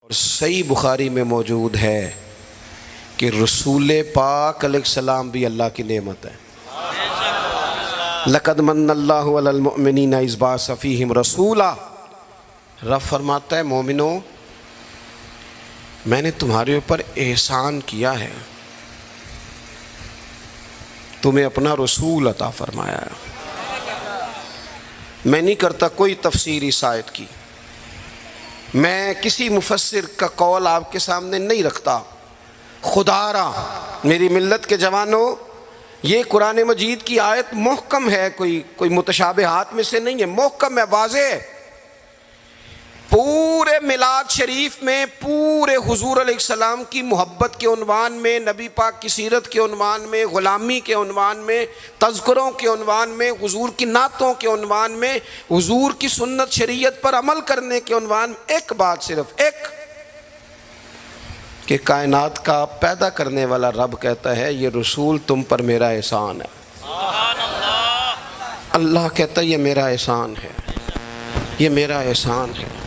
और सही बुखारी में मौजूद है कि रसूल पाक अलैहिस्सलाम भी अल्लाह की नेमत है। लक़द मन्नल्लाहु अलल मुअमिनीना इज़ बअस फ़ीहिम रसूला। रब फरमाता है, मोमिनो मैंने तुम्हारे ऊपर एहसान किया है, तुम्हें अपना रसूल अता फरमाया है। मैं नहीं करता कोई तफसीर इस आयत की, मैं किसी मुफस्सिर का कौल आपके सामने नहीं रखता। खुदारा मेरी मिल्लत के जवानों, ये कुरान मजीद की आयत मुहकम है, कोई मुतशाबिहात में से नहीं है, मुहकम है, वाज़ेह है। पूरे मिलाद शरीफ में पूरे हुजूर अलैहिस्सलाम की मोहब्बत के उन्वान में, नबी पाक की सीरत के उन्वान में, ग़ुलामी के उन्वान में, तज़किरों के उन्वान में, हुजूर की नातों के उन्वान में, हुजूर की सुन्नत शरीयत पर अमल करने के उन्वान में एक बात, सिर्फ एक, कि कायनात का पैदा करने वाला रब कहता है ये रसूल तुम पर मेरा एहसान है। अल्लाह कहता है ये मेरा एहसान है, ये मेरा एहसान है।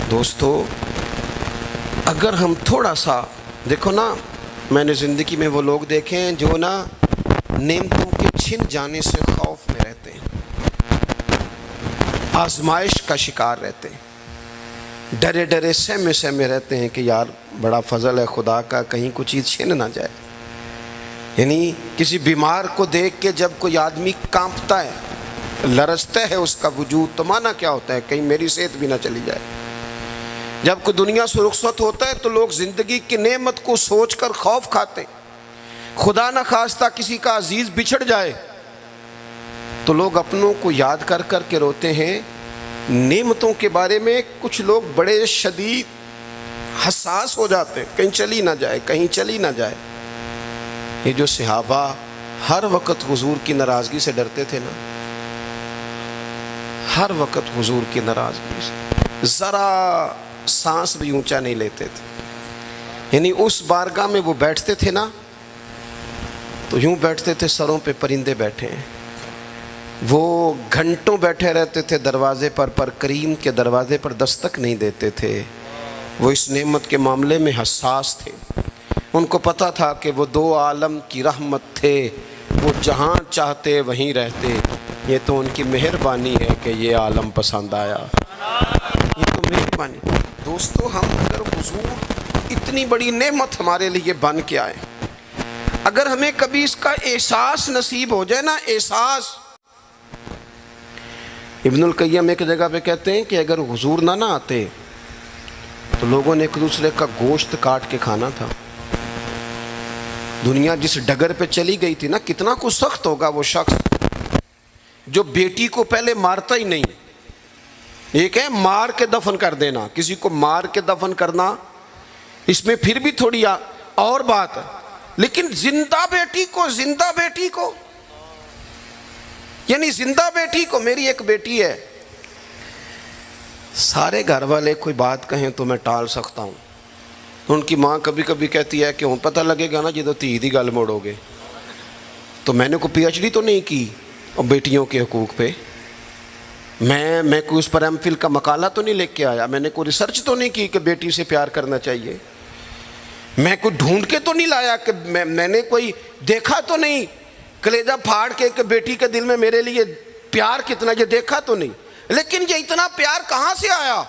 दोस्तों, अगर हम थोड़ा सा देखो ना, मैंने ज़िंदगी में वो लोग देखे हैं जो ना नेमतों के छिन जाने से खौफ में रहते हैं, आजमाइश का शिकार रहते हैं, डरे डरे सहमे सहमे रहते हैं कि यार बड़ा फजल है खुदा का, कहीं कुछ चीज़ छिन ना जाए। यानी किसी बीमार को देख के जब कोई आदमी कांपता है, लरजता है उसका वजूद, तो माना क्या होता है, कहीं मेरी सेहत भी ना चली जाए। जब कोई दुनिया से रुखसत होता है तो लोग ज़िंदगी की नेमत को सोचकर खौफ खाते हैं। खुदा न खास्ता किसी का अजीज़ बिछड़ जाए तो लोग अपनों को याद कर कर के रोते हैं। नेमतों के बारे में कुछ लोग बड़े शदीद हसास हो जाते हैं, कहीं चली ना जाए, कहीं चली ना जाए। ये जो सहाबा हर वक्त हुजूर की नाराज़गी से डरते थे ना, हर वक्त हुजूर की नाराज़गी से ज़रा सांस भी ऊंचा नहीं लेते थे। यानी उस बारगाह में वो बैठते थे ना, तो यूं बैठते थे सरों पे परिंदे बैठे हैं। वो घंटों बैठे रहते थे दरवाजे पर करीम के दरवाजे पर दस्तक नहीं देते थे। वो इस नेमत के मामले में हसास थे। उनको पता था कि वो दो आलम की रहमत थे, वो जहाँ चाहते वहीं रहते। ये तो उनकी मेहरबानी है कि ये आलम पसंद आया, ये तो मेहरबानी। दोस्तों, हम अगर हुजूर इतनी बड़ी नेमत हमारे लिए बन के आए, अगर हमें कभी इसका एहसास नसीब हो जाए ना, एहसास। इब्नुल क़य्यम एक जगह पे कहते हैं कि अगर हुजूर ना आते तो लोगों ने एक दूसरे का गोश्त काट के खाना था। दुनिया जिस डगर पे चली गई थी ना, कितना कुछ सख्त होगा वो शख्स जो बेटी को पहले मारता ही नहीं। एक है मार के दफन कर देना, किसी को मार के दफन करना, इसमें फिर भी थोड़ी और बात है, लेकिन जिंदा बेटी को यानी जिंदा बेटी को, मेरी एक बेटी है, सारे घर वाले कोई बात कहें तो मैं टाल सकता हूँ। उनकी माँ कभी कभी कहती है कि पता लगेगा ना जो धी दी गल मोड़ोगे। तो मैंने कोई PhD तो नहीं की और बेटियों के हकूक़ पे, मैं कोई उस पर MPhil का मकाला तो नहीं लेके आया, मैंने कोई रिसर्च तो नहीं की कि बेटी से प्यार करना चाहिए, मैं कोई ढूंढ के तो नहीं लाया कि मैंने कोई देखा तो नहीं कलेजा फाड़ के कि बेटी के दिल में मेरे लिए प्यार कितना, ये देखा तो नहीं। लेकिन ये इतना प्यार कहाँ से आया,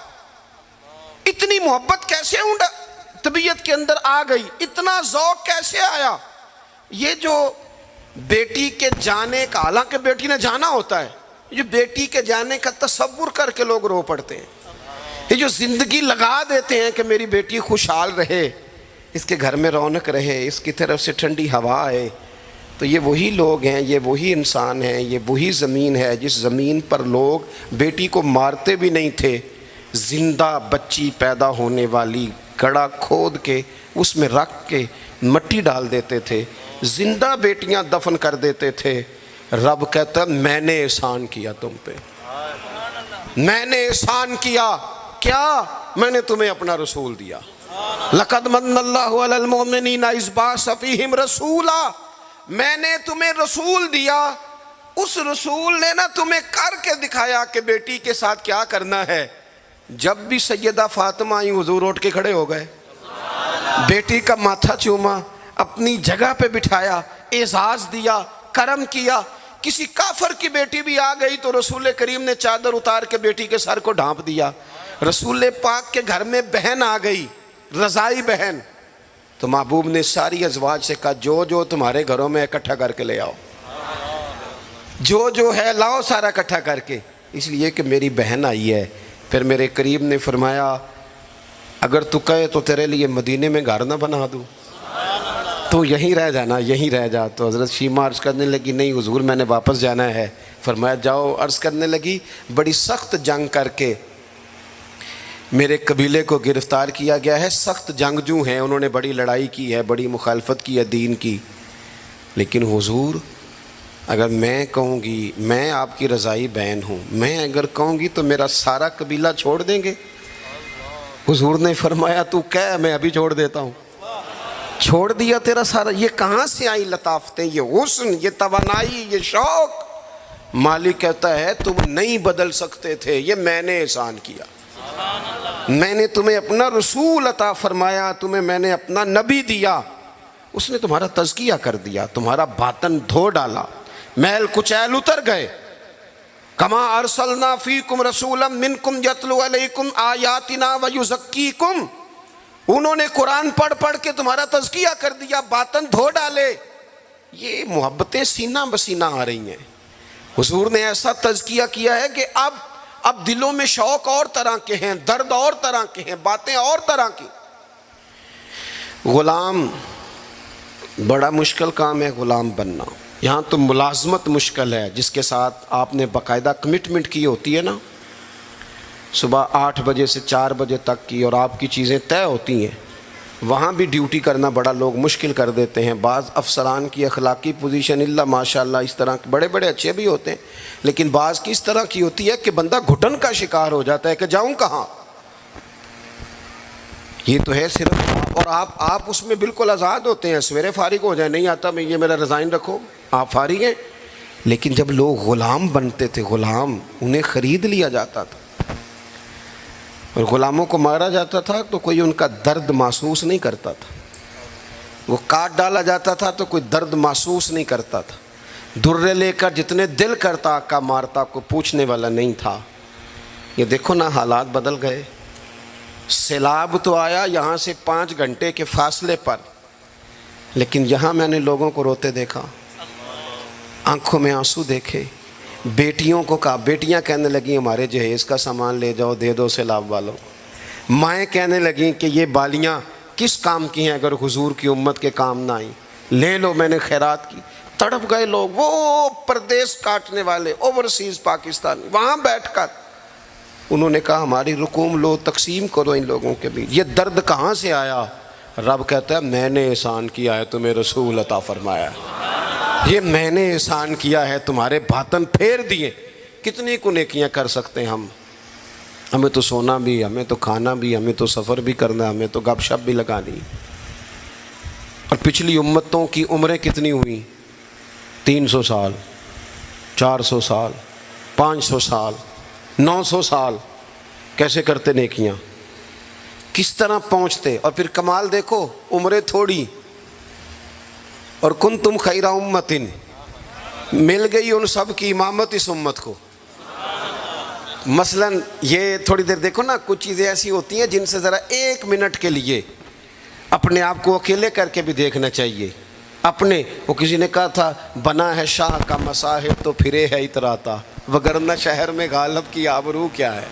इतनी मोहब्बत कैसे तबीयत के अंदर आ गई, इतना ज़ौक़ कैसे आया। ये जो बेटी के जाने का, हालांकि बेटी ने जाना होता है, ये बेटी के जाने का तसव्वुर करके लोग रो पड़ते हैं। ये जो ज़िंदगी लगा देते हैं कि मेरी बेटी खुशहाल रहे, इसके घर में रौनक रहे, इसकी तरफ से ठंडी हवा आए, तो ये वही लोग हैं, ये वही इंसान हैं, ये वही ज़मीन है जिस ज़मीन पर लोग बेटी को मारते भी नहीं थे, ज़िंदा बच्ची पैदा होने वाली गड़ा खोद के उसमें रख के मिट्टी डाल देते थे, ज़िंदा बेटियां दफन कर देते थे। रब कहता मैंने एहसान किया तुम पे, मैंने एहसान किया। क्या? मैंने तुम्हें अपना रसूल दिया। लक़द मन्नल्लाहु अलल मुअमिनीना इज़ बअस फ़ीहिम रसूला। मैंने तुम्हें रसूल दिया, उस रसूल ने ना तुम्हें करके दिखाया कि बेटी के साथ क्या करना है। जब भी सैयदा फातिमा आई हुजूर उठ के खड़े हो गए, बेटी का माथा चूमा, अपनी जगह पे बिठाया, एजाज दिया, करम किया। किसी काफर की बेटी भी आ गई तो रसूल करीम ने चादर उतार के बेटी के सर को ढांप दिया। रसूल पाक के घर में बहन आ गई, रज़ाई बहन, तो महबूब ने सारी अज़वाज से कहा जो जो तुम्हारे घरों में इकट्ठा करके ले आओ, जो जो है लाओ सारा इकट्ठा करके, इसलिए कि मेरी बहन आई है। फिर मेरे करीब ने फरमाया अगर तू कहे तो तेरे लिए मदीने में घर ना बना दूँ, तो यहीं रह जाना, यहीं रह जा। तो हज़रत शीमा अर्ज़ करने लगी नहीं हुजूर मैंने वापस जाना है। फरमाया जाओ। अर्ज़ करने लगी बड़ी सख्त जंग करके मेरे कबीले को गिरफ़्तार किया गया है, सख्त जंगजू हैं, उन्होंने बड़ी लड़ाई की है, बड़ी मुखालफत की है दीन की, लेकिन हुजूर अगर मैं कहूँगी मैं आपकी रज़ाई बहन हूँ, मैं अगर कहूँगी तो मेरा सारा कबीला छोड़ देंगे। हुजूर ने फरमाया तू कह मैं अभी छोड़ देता हूँ। छोड़ दिया तेरा सारा। ये कहाँ से आई लताफतें, ये हुस्न, ये तवानाई, ये शौक़। मालिक कहता है तुम नहीं बदल सकते थे, ये मैंने एहसान किया, मैंने तुम्हें अपना रसूल अता फरमाया, तुम्हें मैंने अपना नबी दिया, उसने तुम्हारा तज़किया कर दिया, तुम्हारा बातन धो डाला, मैल कुचैल उतर गए। कमा अरसलना फीकुम रसूलन मिनकुम यतलु अलैकुम आयातिना व युज़क्कीकुम, उन्होंने कुरान पढ़ पढ़ के तुम्हारा तज़किया कर दिया, बातन धो डाले। ये मोहब्बतें सीना बसीना आ रही हैं। हुजूर ने ऐसा तज़किया किया है कि अब दिलों में शौक़ और तरह के हैं, दर्द और तरह के हैं, बातें और तरह की। ग़ुलाम बड़ा मुश्किल काम है, ग़ुलाम बनना। यहाँ तो मुलाजमत मुश्किल है, जिसके साथ आपने बाकायदा कमिटमेंट की होती है ना, सुबह 8 बजे से 4 बजे तक की, और आपकी चीज़ें तय होती हैं, वहाँ भी ड्यूटी करना बड़ा लोग मुश्किल कर देते हैं। बाज़ अफसरान की अखलाकी पोजीशन इल्ला माशाल्लाह इस तरह के बड़े बड़े अच्छे भी होते हैं, लेकिन बाज़ की इस तरह की होती है कि बंदा घुटन का शिकार हो जाता है कि जाऊँ कहाँ। ये तो है सिर्फ, और आप उसमें बिल्कुल आज़ाद होते हैं, सवेरे फारिग हो जाए, नहीं आता मैं ये मेरा रिज़ाइन रखो, आप फारिग हैं। लेकिन जब लोग ग़ुलाम बनते थे, ग़ुलाम उन्हें ख़रीद लिया जाता था और ग़ुलामों को मारा जाता था तो कोई उनका दर्द महसूस नहीं करता था, वो काट डाला जाता था तो कोई दर्द महसूस नहीं करता था। दुर्रे लेकर जितने दिल करता का मारता को पूछने वाला नहीं था। ये देखो ना हालात बदल गए। सैलाब तो आया यहाँ से 5 घंटे के फासले पर, लेकिन यहाँ मैंने लोगों को रोते देखा, आंखों में आंसू देखे। बेटियों को कहा, बेटियां कहने लगी हमारे जहेज़ का सामान ले जाओ, दे दो सैलाब वालों। माएँ कहने लगी कि ये बालियां किस काम की हैं, अगर हुजूर की उम्मत के काम ना आई, ले लो, मैंने खैरात की। तड़प गए लोग, वो परदेश काटने वाले ओवरसीज़ पाकिस्तानी, वहाँ बैठकर उन्होंने कहा हमारी रुकूम लो, तकसीम करो इन लोगों के बीच। ये दर्द कहाँ से आया? रब कहता है मैंने एहसान किया है, तुम्हें रसूल अता फरमाया, ये मैंने एहसान किया है, तुम्हारे बातन फेर दिए। कितनी को नेकियां कर सकते हैं हम। हमें तो सोना भी, हमें तो खाना भी, हमें तो सफ़र भी करना, हमें तो गपशप भी लगानी। और पिछली उम्मतों की उम्रें कितनी हुई? 300 साल, 400 साल, 500 साल, 900 साल। कैसे करते नेकियां, किस तरह पहुँचते। और फिर कमाल देखो, उम्रें थोड़ी और कुन तुम खैरा उम्मतिन, मिल गई उन सब की इमामत इस उम्मत को। मसलन ये थोड़ी देर देखो ना, कुछ चीज़ें ऐसी होती हैं जिनसे ज़रा 1 मिनट के लिए अपने आप को अकेले करके भी देखना चाहिए। अपने, वो किसी ने कहा था बना है शाह का मसाहिब तो फिरे है इतराता, वगरना शहर में गालब की आबरू क्या है,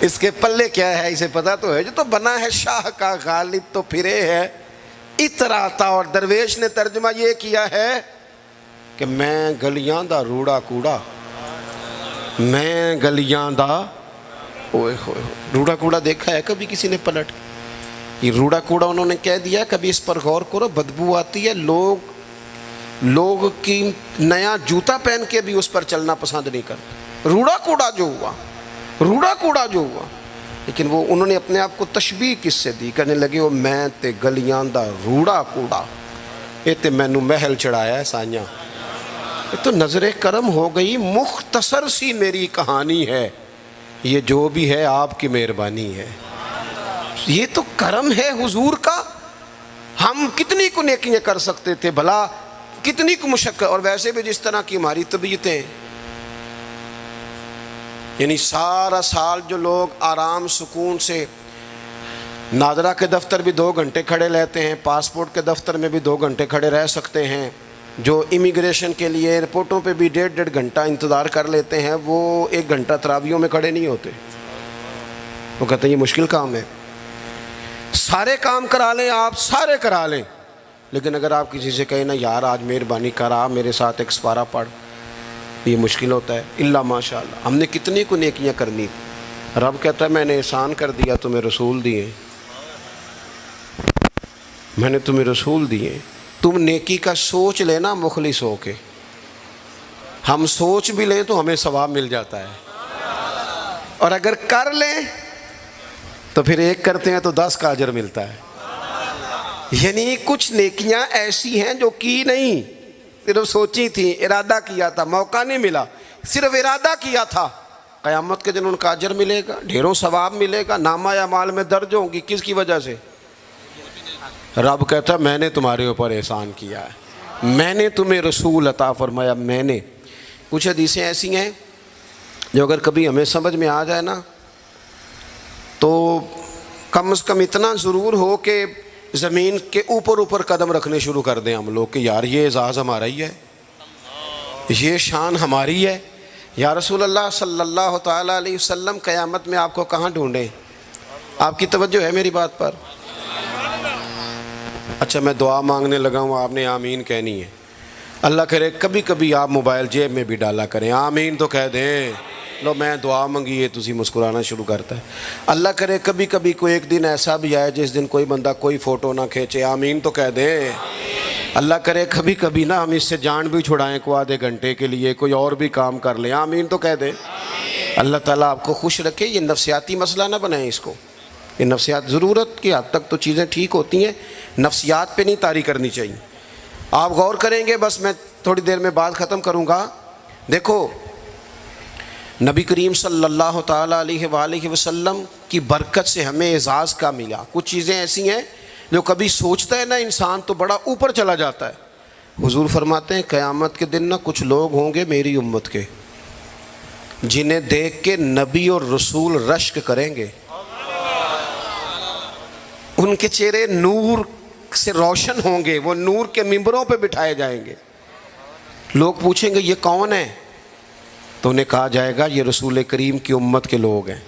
इसके पल्ले क्या है, इसे पता तो है। जो तो बना है शाह का गालिब तो फिरे है इतराता। और दरवेश ने तर्जुमा ये किया है कि मैं गलियां दा रूड़ा कूड़ा, मैं गलियां दा, ओए होए, रूड़ा कूड़ा देखा है कभी किसी ने पलट? ये रूड़ा कूड़ा उन्होंने कह दिया, कभी इस पर गौर करो, बदबू आती है। लोग की नया जूता पहन के भी उस पर चलना पसंद नहीं करते। रूड़ा कूड़ा जो हुआ, रूड़ा कूड़ा जो हुआ। लेकिन वो उन्होंने अपने आप को तशबीह किससे दी, कहने लगे वो मैं ते गलियां दा रूड़ा कूड़ा, ये ते मैनू महल चढ़ाया है साइयां। ये तो नज़रे करम हो गई, मुख्तसर सी मेरी कहानी है, ये जो भी है आपकी मेहरबानी है। ये तो करम है हुजूर का। हम कितनी को नेकियां कर सकते थे भला, कितनी को मुशक्कत। और वैसे भी जिस तरह की हमारी तबीयतें, यानी सारा साल जो लोग आराम सुकून से नादरा के दफ्तर भी 2 घंटे खड़े रहते हैं, पासपोर्ट के दफ्तर में भी 2 घंटे खड़े रह सकते हैं, जो इमिग्रेशन के लिए एयरपोर्टों पे भी 1.5 घंटा इंतज़ार कर लेते हैं, वो 1 घंटा तरावियों में खड़े नहीं होते। वो कहते हैं ये मुश्किल काम है। सारे काम करा लें आप, सारे करा लें, लेकिन अगर आप किसी से कहें ना यार आज मेहरबानी करा मेरे साथ एक सपारा पढ़, ये मुश्किल होता है। इल्ला माशाअल्लाह हमने कितनी को नेकियां करनी। रब कहता है मैंने एहसान कर दिया, तुम्हें रसूल दिए, मैंने तुम्हें रसूल दिए। तुम नेकी का सोच लेना मुखलिस हो के। हम सोच भी लें तो हमें सवाब मिल जाता है, और अगर कर लें तो फिर एक करते हैं तो 10 का अजर मिलता है। यानी कुछ नेकियां ऐसी हैं जो की नहीं, सिर्फ सोची थी, इरादा किया था, मौका नहीं मिला, सिर्फ इरादा किया था। क़यामत के दिन उनका अजर मिलेगा, ढेरों सवाब मिलेगा, नामा या माल में दर्ज होंगी। किसकी वजह से? रब कहता मैंने तुम्हारे ऊपर एहसान किया है, मैंने तुम्हें रसूल अता फरमाया। मैंने कुछ हदीसें ऐसी हैं जो अगर कभी हमें समझ में आ जाए ना, तो कम से कम इतना ज़रूर हो कि ज़मीन के ऊपर ऊपर कदम रखने शुरू कर दें हम लोग कि यार ये एजाज़ हमारा ही है, ये शान हमारी है। या रसूल अल्लाह सल्लल्लाहु ताला अलैहि वसल्लम क़यामत में आपको कहाँ ढूंढें? आपकी तवज्जो है मेरी बात पर? अच्छा मैं दुआ मांगने लगा हूँ, आपने आमीन कहनी है। अल्लाह करे कभी कभी आप मोबाइल जेब में भी डाला करें, आमीन तो कह दें। लो मैं दुआ मंगी है, तुसी मुस्कुराना शुरू करता है। अल्लाह करे कभी कभी कोई एक दिन ऐसा भी आए जिस दिन कोई बंदा कोई फ़ोटो ना खींचे, आमीन तो कह दें। अल्लाह करे कभी कभी ना हम इससे जान भी छुड़ाएं को आधे घंटे के लिए, कोई और भी काम कर लें, आमीन तो कह दें। अल्लाह ताला आपको खुश रखे। ये नफ्सियाती मसला ना बनाएं इसको। ये नफ्सियात ज़रूरत की हद तक तो चीज़ें ठीक होती हैं, नफ्सियात पे नहीं तारी करनी चाहिए। आप गौर करेंगे, बस मैं थोड़ी देर में बात ख़त्म करूँगा। देखो नबी करीम सल्लल्लाहु ताला अलैहि वसल्लम की बरकत से हमें एजाज़ का मिला। कुछ चीज़ें ऐसी हैं जो कभी सोचता है ना इंसान तो बड़ा ऊपर चला जाता है। हुजूर फरमाते हैं क़यामत के दिन ना कुछ लोग होंगे मेरी उम्मत के, जिन्हें देख के नबी और रसूल रश्क करेंगे, उनके चेहरे नूर से रोशन होंगे, वो नूर के मिंबरों पे बिठाए जाएंगे। लोग पूछेंगे ये कौन है, तो उन्हें कहा जाएगा ये रसूल करीम की उम्मत के लोग हैं।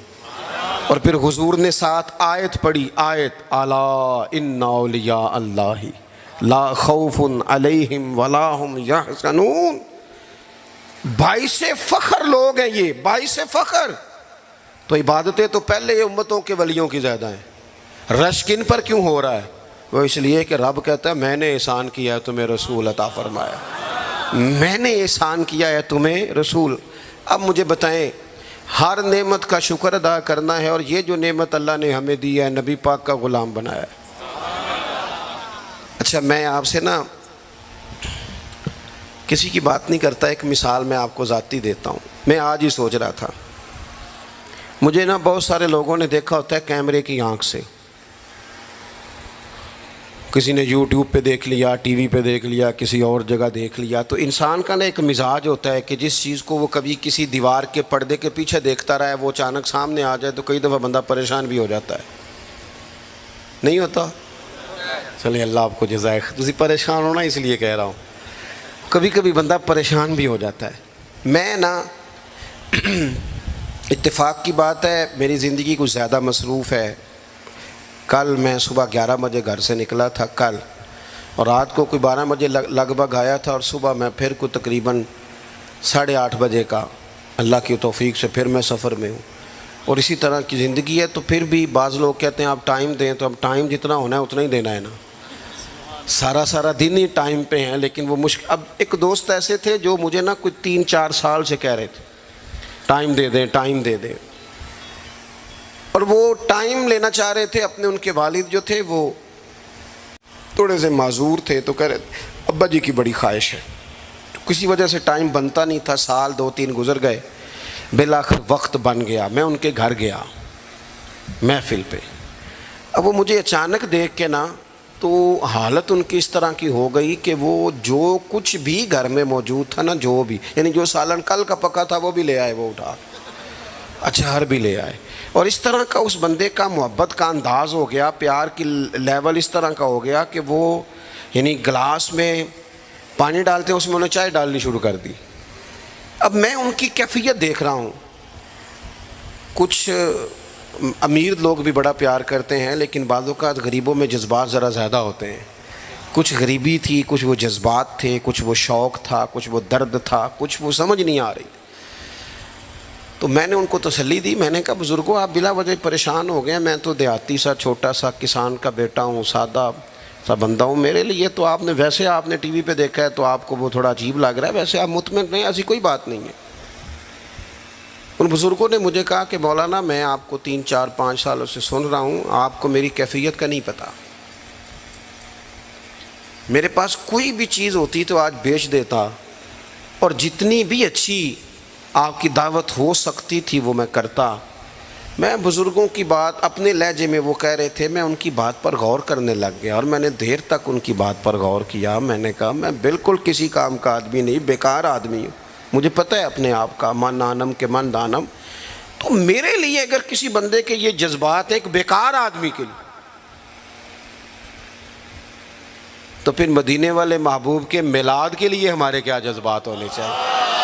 और फिर हुजूर ने साथ आयत पढ़ी, आयत अला इन्ना औलिया अल्लाहि ला खौफुन अलैहिम वला हुम यहज़नून। बाइसे फ़ख्र लोग हैं ये, बाइसे फ़ख्र। तो इबादतें तो पहले ये उम्मतों के वलियों की ज़्यादा हैं। रश्क इन पर क्यों हो रहा है? वो इसलिए कि रब कहता है मैंने एहसान किया है तुम्हें रसूल अता फरमाया, मैंने एहसान किया है तुम्हें रसूल। अब मुझे बताएं, हर नेमत का शुक्र अदा करना है, और ये जो नेमत अल्लाह ने हमें दी है, नबी पाक का ग़ुलाम बनाया है। अच्छा मैं आपसे ना किसी की बात नहीं करता, एक मिसाल मैं आपको ज़ाती देता हूँ। मैं आज ही सोच रहा था, मुझे ना बहुत सारे लोगों ने देखा होता है कैमरे की आंख से, किसी ने यूट्यूब पे देख लिया, टीवी पे देख लिया, किसी और जगह देख लिया। तो इंसान का ना एक मिजाज होता है कि जिस चीज़ को वो कभी किसी दीवार के पर्दे के पीछे देखता रहा है, वो अचानक सामने आ जाए तो कई दफ़ा बंदा परेशान भी हो जाता है। नहीं होता? चलिए अल्लाह आपको जज़ाए। तुसी परेशान हो ना इसलिए कह रहा हूँ, कभी कभी बंदा परेशान भी हो जाता है। मैं ना इत्तेफाक की बात है, मेरी ज़िंदगी कुछ ज़्यादा मसरूफ़ है। कल मैं सुबह 11 बजे घर से निकला था कल, और रात को कोई 12 बजे लगभग आया था, और सुबह मैं फिर को तकरीबन 8:30 बजे का अल्लाह की तौफीक से फिर मैं सफ़र में हूँ। और इसी तरह की ज़िंदगी है। तो फिर भी बाज़ लोग कहते हैं आप टाइम दें, तो अब टाइम जितना होना है उतना ही देना है ना, सारा दिन ही टाइम पे हैं। लेकिन वो मुश्किल। अब एक दोस्त ऐसे थे जो मुझे ना कुछ 3-4 साल से कह रहे थे टाइम दे दें, टाइम दे दें, और वो टाइम लेना चाह रहे थे। अपने उनके वालिद जो थे वो थोड़े से माजूर थे, तो कह रहे अब्बा जी की बड़ी ख्वाहिश है, तो किसी वजह से टाइम बनता नहीं था। साल 2-3 गुजर गए। बिलाखिर वक्त बन गया, मैं उनके घर गया महफिल पे। अब वो मुझे अचानक देख के ना, तो हालत उनकी इस तरह की हो गई कि वो जो कुछ भी घर में मौजूद था ना, जो भी, यानी जो सालन कल का पका था वो भी ले आए, वो उठा, अचार भी ले आए। और इस तरह का उस बंदे का मोहब्बत का अंदाज़ हो गया, प्यार की लेवल इस तरह का हो गया कि वो यानी गिलास में पानी डालते उसमें उन्होंने चाय डालनी शुरू कर दी। अब मैं उनकी कैफियत देख रहा हूँ। कुछ अमीर लोग भी बड़ा प्यार करते हैं, लेकिन बाज़ औक़ात गरीबों में जज्बात ज़रा ज़्यादा होते हैं। कुछ गरीबी थी, कुछ वो जज्बात थे, कुछ वो शौक़ था, कुछ वो दर्द था, कुछ वो समझ नहीं आ रही। तो मैंने उनको तसल्ली दी। मैंने कहा बुज़ुर्गों, आप बिला वजह परेशान हो गए, मैं तो देहाती सा छोटा सा किसान का बेटा हूँ, सादा सा बंदा हूँ। मेरे लिए तो आपने, वैसे आपने टीवी पे देखा है तो आपको वो थोड़ा अजीब लग रहा है, वैसे आप मुतमिन नहीं, ऐसी कोई बात नहीं है। उन बुज़ुर्गों ने मुझे कहा कि मौलाना, मैं आपको 3, 4, 5 सालों से सुन रहा हूँ, आपको मेरी कैफियत का नहीं पता। मेरे पास कोई भी चीज़ होती तो आज बेच देता, और जितनी भी अच्छी आपकी दावत हो सकती थी वो मैं करता। मैं बुज़ुर्गों की बात अपने लहजे में वो कह रहे थे, मैं उनकी बात पर गौर करने लग गया, और मैंने देर तक उनकी बात पर गौर किया। मैंने कहा मैं बिल्कुल किसी काम का आदमी नहीं, बेकार आदमी हूँ, मुझे पता है अपने आप का, मन आनम के मन दानम। तो मेरे लिए अगर किसी बंदे के ये जज्बात है एक बेकार आदमी के लिए, तो फिर मदीने वाले महबूब के मिलाद के लिए हमारे क्या जज्बात होने चाहिए।